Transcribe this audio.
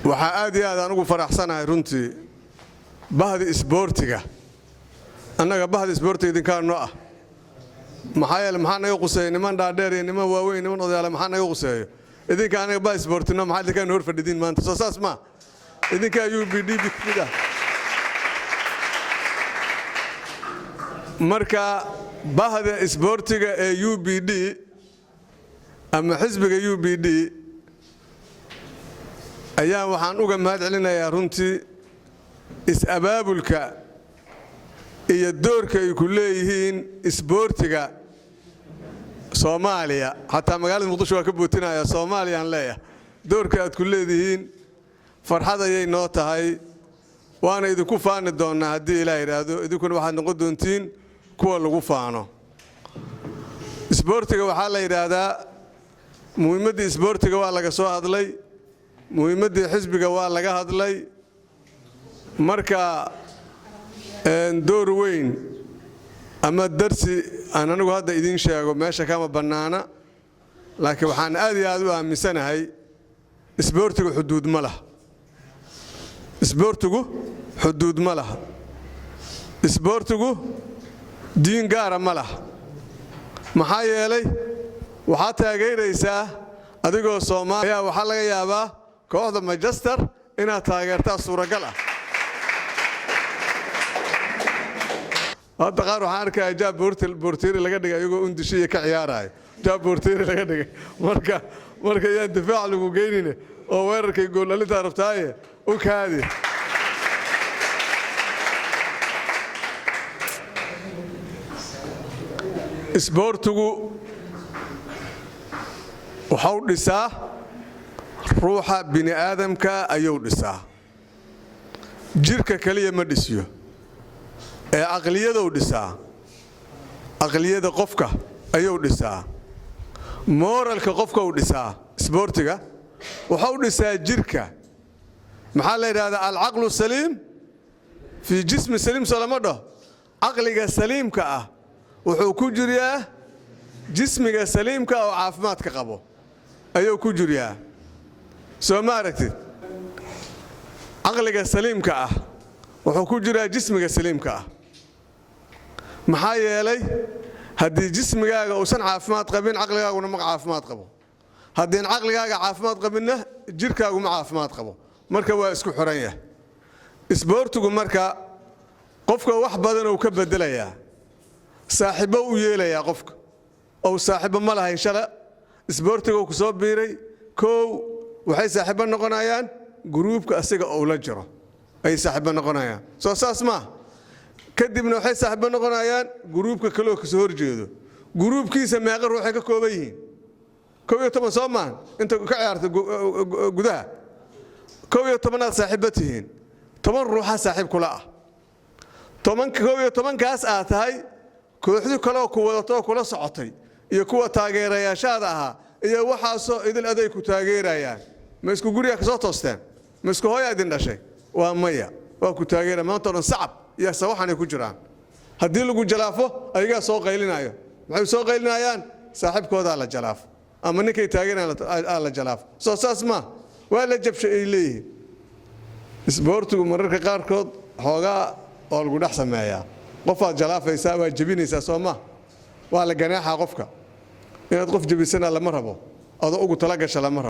waxa aad iyo aad aan ugu faraxsanahay runtii bahda isboortiga annaga bahda isboortiga idinka noo ah maxaa naga quseeyay niman dhaadheer iyo niman waaweyn niman odayaal maxaa naga quseeyo idinka anaga bahda isboortino maxaa idinka hor fadhidiin maanta soo saas ma idinka UBD bikida marka bahda isboortiga ee UBD ama xisbiga UBD ayaa waxaan uga mahad celinayaa runtii is-abaabulka iyo doorka ay ku leeyihiin isboortiga Soomaaliya hatta magaalada Muqdisho waa ka bootinaya Soomaaliya aan leeyahay doorka aad ku leedihiin farxad ayay noo tahay waana idinku faani doonaa haddii Ilaahay yiraahdo idinkuna waxaad noqon doontiin kuwa lagu faano isboortiga waxaa la yiraahdaa muhiimadda isboortiga waa laga soo hadlay muhiimadda xisbiga waa laga hadlay marka door weyn ama darsi aan anigu hadda idin sheego meesha kama banaana laakiin waxaan aad iyo aad u aaminsanahay isboortigu xuduud ma laha isboortigu xuduud ma laha isboortigu diin gaar ma laha maxaa yeelay waxa taageeraysaa adigoo Soomaaliya waxa laga yaabaa kooxda Manchester inaad taageertaa suuragal ah hadda qaar waxaan arkaa jaab boortiiri laga dhigay ayagoo undishiye ka ciyaarayo jaab boortiiri laga dhigay marka yaan difaac lagu geynine oo weerarkay gool dhalinta rabtaaye u kaadi isboortigu wuxuu dhisaa ruuxa bini aadamka ayuu dhisaa jirka kaliya ma dhisiyo ee aqliyada uu dhisaa aqliyada qofka ayuu dhisaa moralka qofka uu dhisaa isboortiga wuxuu dhisaa jirka maxaa la yiraahdaa al-aqlu saliim fi jismi saliim salamado aqliga saliimka ah wuxuu ku jiriyaa jismiga saliimka oo caafimaadka qabo ayuu ku jiriyaa soo ma aragtid aqliga saliimka ah wuxuu ku jiraa jismiga saliimka ah maxaa yeelay haddii jismigaaga uusan caafimaad qabin aqligaaguna ma caafimaad qabo haddii aqligaaga caafimaad qabinna jirkaagu ma caafimaad qabo marka waa isku xiran yahay isboortigu marka qofka wax badan uu ka bedelayaa saaxiibo u yeelayaa qofka oo saaxiibo ma lahayn shala isboortiga ku soo biiray koow waxay saaxiibo noqonayaan groupka asiga oo la jiro ay saaxiibo noqonayaan soo saas ma kadibna waxay saaxiibo noqonayaan groupka kale oo ka soo horjeedo groupkiisa meeqa ruux ay ka kooban yihiin 11 Soomaan inta ka ciyaarta gudaha 11 saaxiibo tihiin 10 ruux saaxiib kula ah 11 kaas aad tahay kooxdu kale oo ku wadato kula socotay iyo kuwa taageerayaashaada aha iyo waxaasoo idil aday ku taageerayaan ma isku guriga ka soo toosteen ma isku hooyo idin dhashay waa maya waa ku taageera maanta oo sacab iyo sawaxan ay ku jiraan haddii lagu jalaafo ayaga soo qaylinaayo maxay soo qaylinayaan saaxiibkooda la jalaafo ama ninkay taageerayaan la jalaafo soo saas ma waa la jabshay ay leeyihiin isboortigu mararka qaarkood xoogaa oo lagu dhex sameeyaa qofaad jalaafaysaa waa jabinaysaa soo ma waa la ganaaxa qofka inaad qof jabisana lama rabo adoo ugu tala gashay lama rabo